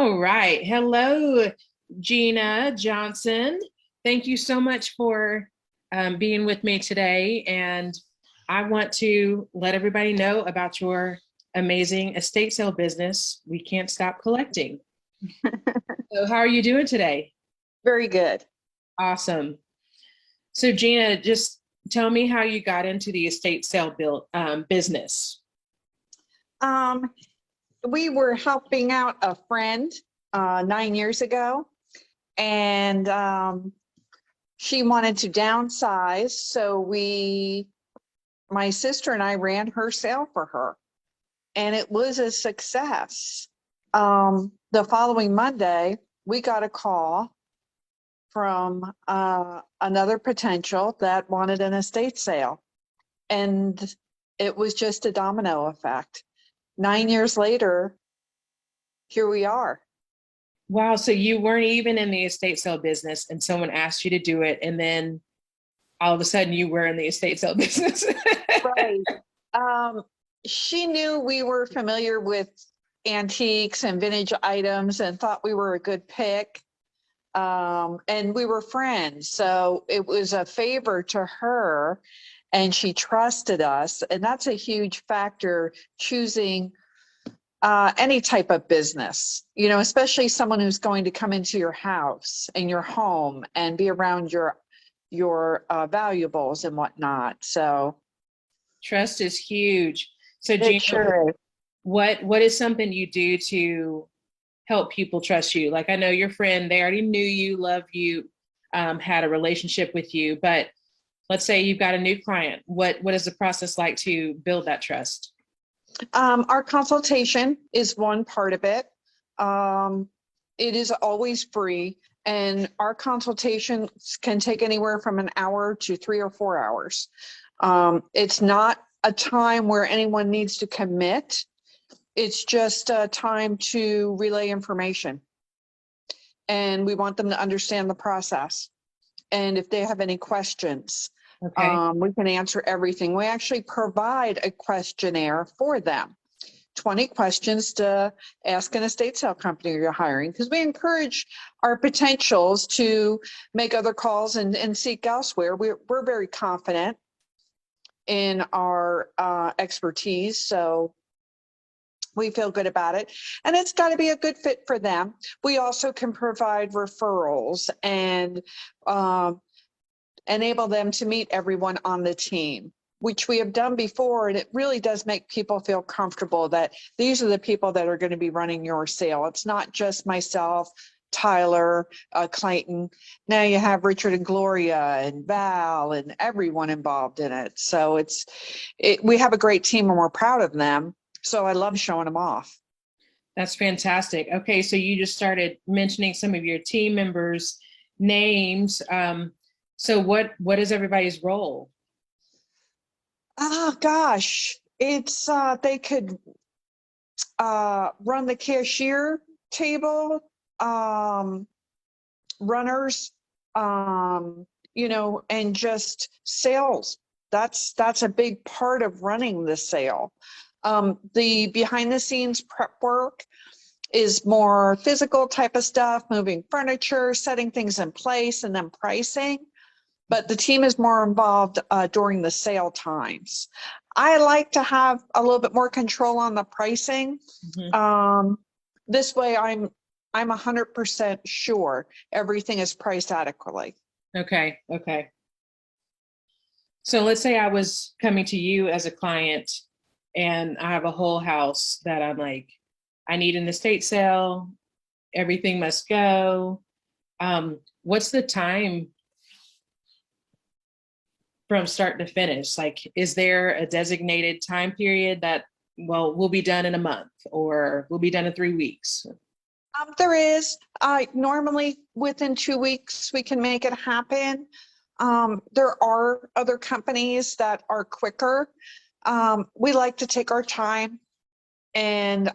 All right. Hello, Gina Johnson. Thank you so much for being with me today. And I want to let everybody know about your amazing estate sale business, We Can't Stop Collecting. So, how are you doing today? Very good. Awesome. So, Gina, just tell me how you got into the estate sale business. Um, we were helping out a friend 9 years ago, and she wanted to downsize. So my sister and I ran her sale for her, and it was a success. The following Monday, we got a call from another potential that wanted an estate sale, and it was just a domino effect. 9 years later, here we are. Wow. So, you weren't even in the estate sale business and someone asked you to do it. And then all of a sudden you were in the estate sale business. Right. She knew we were familiar with antiques and vintage items and thought we were a good pick. And we were friends. So it was a favor to her, and she trusted us. And that's a huge factor choosing any type of business, especially someone who's going to come into your house and your home and be around your valuables and whatnot. So Trust is huge. So, it Gina, sure is. what is something you do to help people trust you? Like, I know your friend, they already knew you, loved you, had a relationship with you, but let's say you've got a new client. What is the process like to build that trust? Our consultation is one part of it. It is always free, and our consultations can take anywhere from an hour to 3 or 4 hours. It's not a time where anyone needs to commit. It's just a time to relay information. And we want them to understand the process. And if they have any questions, Okay. we can answer everything. We actually provide a questionnaire for them, 20 questions to ask an estate sale company you're hiring, because we encourage our potentials to make other calls and seek elsewhere. We're very confident in our expertise, so we feel good about it, and it's got to be a good fit for them. We also can provide referrals and enable them to meet everyone on the team, which we have done before. And it really does make people feel comfortable that these are the people that are going to be running your sale. It's not just myself, Tyler, Clayton. Now you have Richard and Gloria and Val and everyone involved in it. So we have a great team and we're proud of them. So I love showing them off. That's fantastic. Okay. So you just started mentioning some of your team members' names. So what is everybody's role? Oh gosh, it's they could run the cashier table, runners, and just sales. That's a big part of running the sale. The behind the scenes prep work is more physical type of stuff, moving furniture, setting things in place, and then pricing. But the team is more involved during the sale times. I like to have a little bit more control on the pricing. Mm-hmm. This way I'm 100% sure everything is priced adequately. Okay. So let's say I was coming to you as a client and I have a whole house that I'm like, I need an estate sale. Everything must go. What's the time from start to finish? Like, is there a designated time period that, well, we'll be done in a month or we'll be done in 3 weeks? There is. Normally within 2 weeks, we can make it happen. There are other companies that are quicker. We like to take our time, and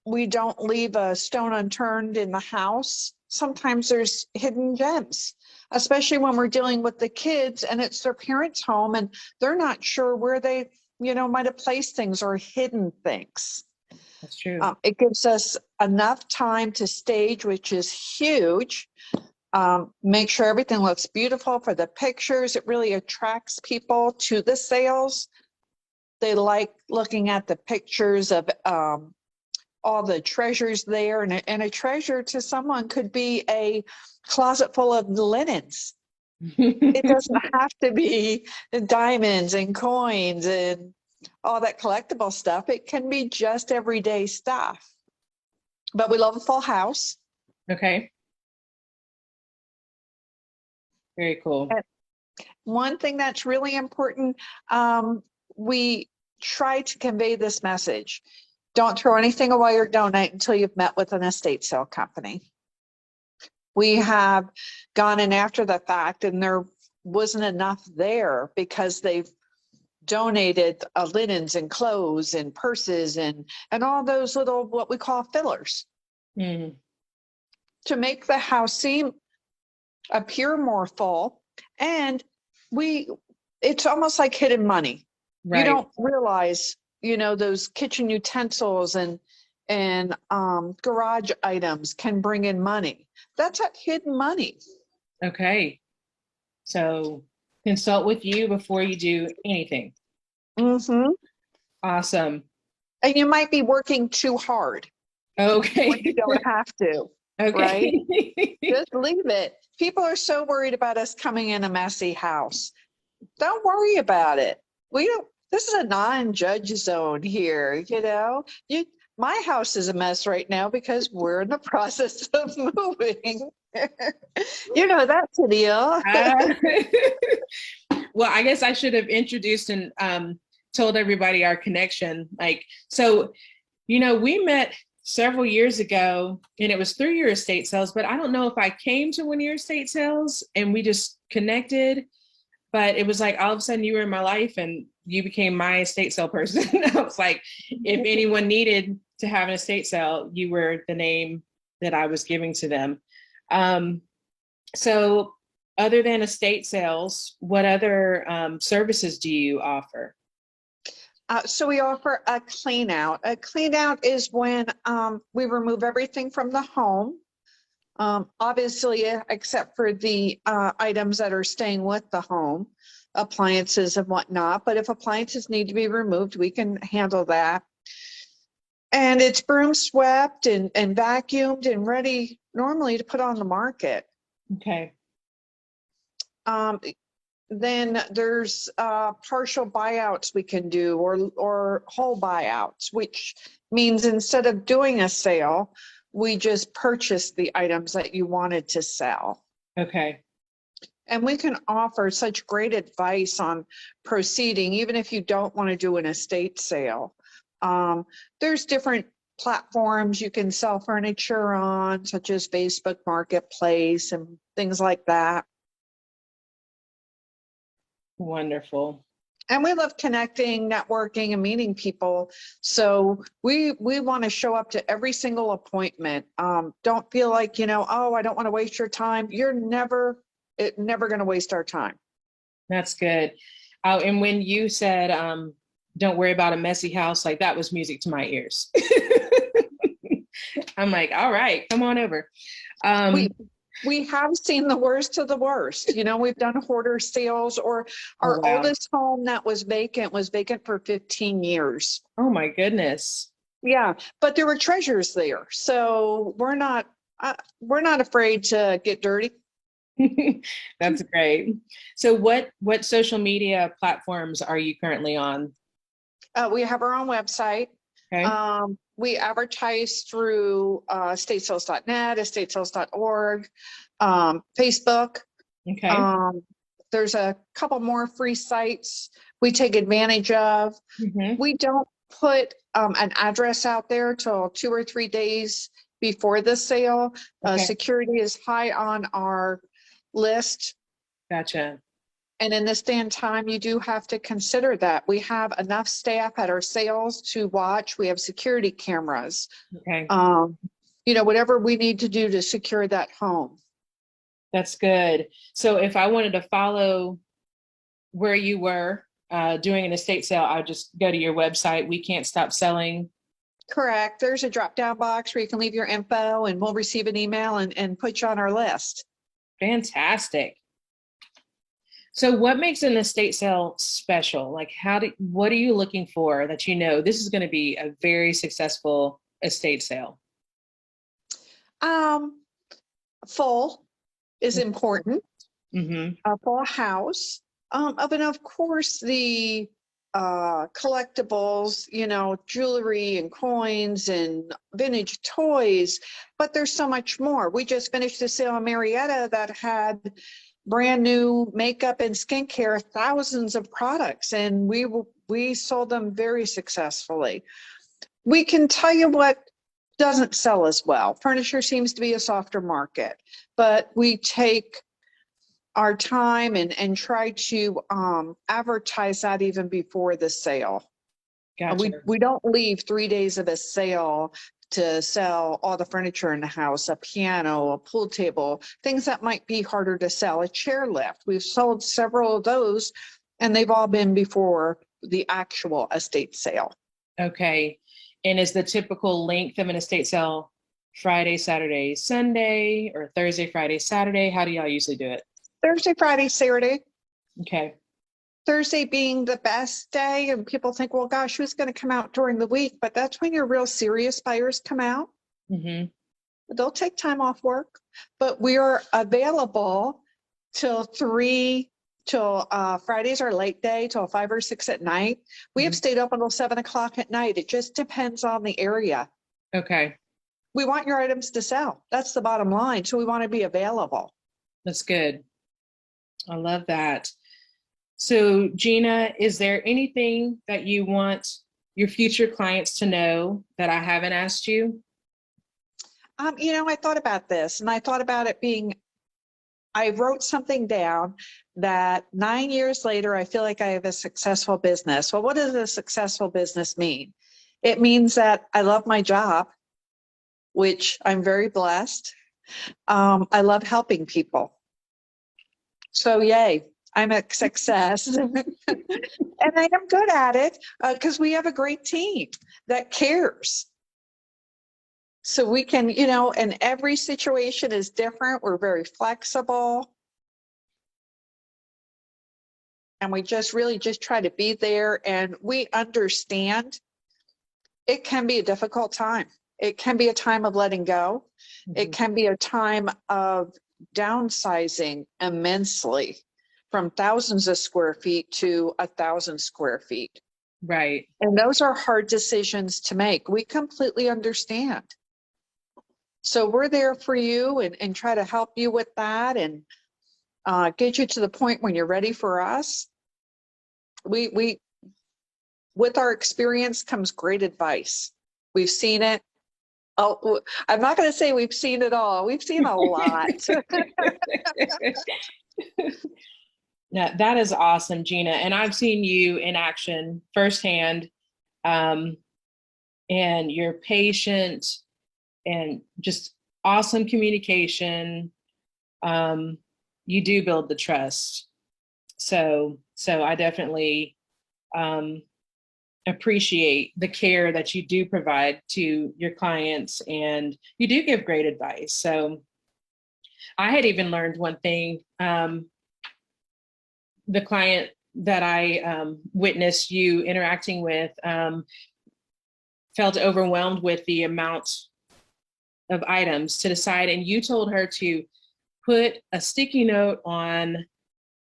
we don't leave a stone unturned in the house. Sometimes there's hidden gems, especially when we're dealing with the kids and it's their parents' home and they're not sure where they, might have placed things or hidden things. That's true. It gives us enough time to stage, which is huge. Make sure everything looks beautiful for the pictures. It really attracts people to the sales. They like looking at the pictures of all the treasures there. And a treasure to someone could be a closet full of linens. It doesn't have to be diamonds and coins and all that collectible stuff. It can be just everyday stuff. But we love a full house. Okay. Very cool. And one thing that's really important, we try to convey this message. Don't throw anything away or donate until you've met with an estate sale company. We have gone in after the fact and there wasn't enough there because they've donated linens and clothes and purses and all those little, what we call fillers, to make the house appear more full. And it's almost like hidden money. Right. You don't realize, those kitchen utensils and garage items can bring in money. That's that hidden money. Okay. So consult with you before you do anything. Mm-hmm. Awesome. And you might be working too hard. Okay. When you don't have to. Okay. Right? Just leave it. People are so worried about us coming in a messy house. Don't worry about it. This is a non-judge zone here, my house is a mess right now because we're in the process of moving. That's the deal. Well, I guess I should have introduced and told everybody our connection. We met several years ago and it was through your estate sales, but I don't know if I came to one of your estate sales and we just connected, but it was like all of a sudden you were in my life and you became my estate sale person. I was like, if anyone needed to have an estate sale, you were the name that I was giving to them. So other than estate sales, what other services do you offer? So we offer a clean out. A clean out is when we remove everything from the home, obviously, except for the items that are staying with the home, appliances and whatnot. But if appliances need to be removed, we can handle that. And it's broom swept and vacuumed and ready normally to put on the market. Okay. Then there's partial buyouts we can do or whole buyouts, which means instead of doing a sale, we just purchase the items that you wanted to sell. Okay. And we can offer such great advice on proceeding, even if you don't want to do an estate sale. There's different platforms you can sell furniture on, such as Facebook Marketplace and things like that. Wonderful. And we love connecting, networking, and meeting people. So we want to show up to every single appointment. Don't feel like, oh, I don't want to waste your time. You're never going to waste our time. That's good. And when you said, don't worry about a messy house, like that was music to my ears. I'm like, all right, come on over. We have seen the worst of the worst. We've done hoarder sales, or our oldest home that was vacant for 15 years. Oh my goodness. Yeah, but there were treasures there. So we're not afraid to get dirty. That's great. So what social media platforms are you currently on? We have our own website. Okay. We advertise through estatesales.net, estatesales.org, Facebook. Okay. There's a couple more free sites we take advantage of. Mm-hmm. We don't put an address out there till 2 or 3 days before the sale. Okay. Security is high on our list. Gotcha. And in this day and time, you do have to consider that. We have enough staff at our sales to watch. We have security cameras. Okay. Whatever we need to do to secure that home. That's good. So if I wanted to follow where you were doing an estate sale, I'll just go to your website, wecantstopselling. Correct. There's a drop-down box where you can leave your info and we'll receive an email and put you on our list. Fantastic. So what makes an estate sale special? Like what are you looking for that you know this is going to be a very successful estate sale? Full is important. Mm-hmm. A full house. And of course the collectibles, jewelry and coins and vintage toys, but there's so much more. We just finished a sale in Marietta that had brand new makeup and skincare, thousands of products, and we sold them very successfully. We can tell you what doesn't sell as well. Furniture seems to be a softer market, but we take our time and try to advertise that even before the sale. Gotcha. We don't leave 3 days of a sale to sell all the furniture in the house, a piano, a pool table, things that might be harder to sell, a chair lift. We've sold several of those, and they've all been before the actual estate sale. Okay. And is the typical length of an estate sale Friday, Saturday, Sunday, or Thursday, Friday, Saturday? How do y'all usually do it? Thursday, Friday, Saturday. Okay. Thursday being the best day, and people think, well, gosh, who's going to come out during the week? But that's when your real serious buyers come out. Mm-hmm. They'll take time off work, but we are available till Fridays are late day, till 5 or 6 at night. We have stayed up until 7 o'clock at night. It just depends on the area. Okay. We want your items to sell. That's the bottom line. So we want to be available. That's good. I love that. So Gina, is there anything that you want your future clients to know that I haven't asked you? I thought about this, and I thought about it being, I wrote something down that 9 years later, I feel like I have a successful business. Well, what does a successful business mean? It means that I love my job, which I'm very blessed. I love helping people. So yay, I'm a success. And I am good at it because we have a great team that cares. So we can, and every situation is different. We're very flexible. And we just really just try to be there. And we understand it can be a difficult time. It can be a time of letting go. It can be a time of downsizing immensely from thousands of square feet to 1,000 square feet. Right. And those are hard decisions to make. We completely understand. So we're there for you and try to help you with that and get you to the point when you're ready for us. We with our experience comes great advice. We've seen it. Oh, I'm not going to say we've seen it all. We've seen a lot. Now, that is awesome, Gina. And I've seen you in action firsthand. And you're patient and just awesome communication. You do build the trust. So I definitely appreciate the care that you do provide to your clients, and you do give great advice. So I had even learned one thing. The client that I witnessed you interacting with felt overwhelmed with the amount of items to decide, and you told her to put a sticky note on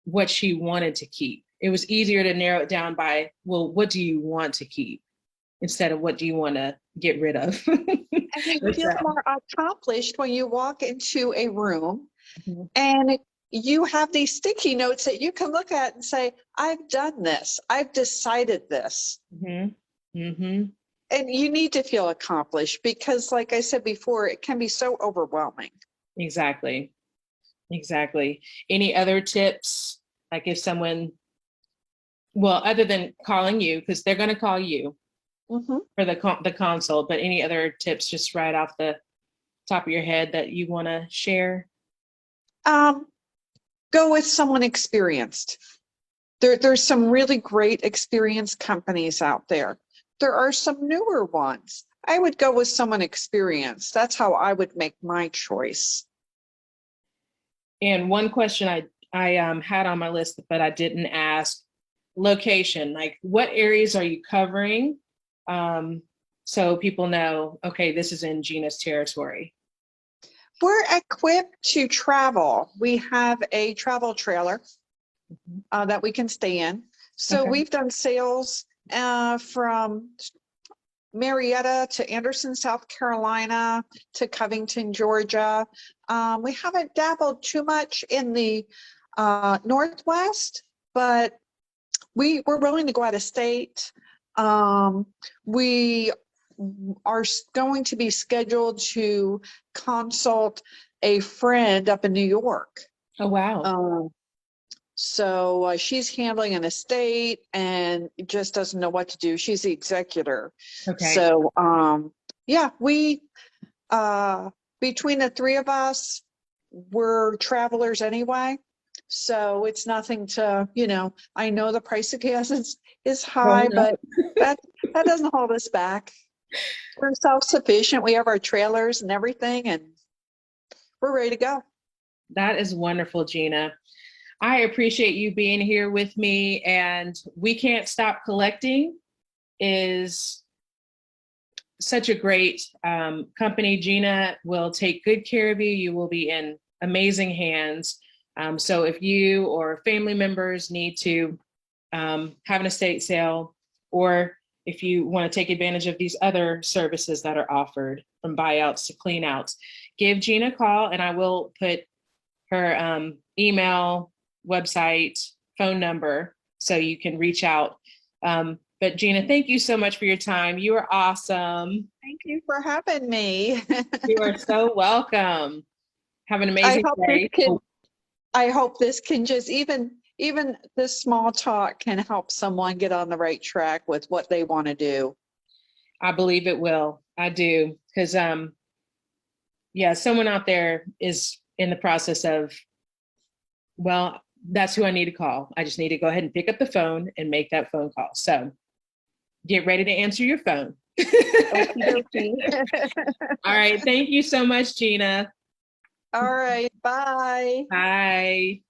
what she wanted to keep. It was easier to narrow it down by, well, what do you want to keep instead of what do you want to get rid of? And you feel more accomplished when you walk into a room and you have these sticky notes that you can look at and say, I've done this. I've decided this. And you need to feel accomplished because, like I said before, it can be so overwhelming. Exactly. Any other tips? Like if someone, well, other than calling you, because they're going to call you for the consult, but any other tips just right off the top of your head that you want to share? Go with someone experienced. There's some really great experienced companies out there. There are some newer ones. I would go with someone experienced. That's how I would make my choice. And one question I had on my list, but I didn't ask, location, like what areas are you covering? So people know, okay, this is in Gina's territory. We're equipped to travel. We have a travel trailer that we can stay in. So Okay. we've done sales from Marietta to Anderson, South Carolina to Covington, Georgia. We haven't dabbled too much in the Northwest, but we're willing to go out of state. We are going to be scheduled to consult a friend up in New York. Oh, wow. So she's handling an estate and just doesn't know what to do. She's the executor. Okay. So yeah, we between the three of us, we're travelers anyway. So it's nothing to, I know the price of gas is high, but that doesn't hold us back. We're self-sufficient. We have our trailers and everything, and we're ready to go. That is wonderful, Gina. I appreciate you being here with me, and We Can't Stop Collecting is such a great company. Gina will take good care of you. You will be in amazing hands. So if you or family members need to have an estate sale, or if you want to take advantage of these other services that are offered, from buyouts to cleanouts, give Gina a call, and I will put her email, website, phone number, so you can reach out. But Gina, thank you so much for your time. You are awesome. Thank you for having me. You are so welcome. Have an amazing day. I hope this can just, even this small talk can help someone get on the right track with what they want to do. I believe it will. I do. Because yeah, someone out there is in the process of, well, that's who I need to call. I just need to go ahead and pick up the phone and make that phone call. So get ready to answer your phone. All right. Thank you so much, Gina. All right. Bye. Bye.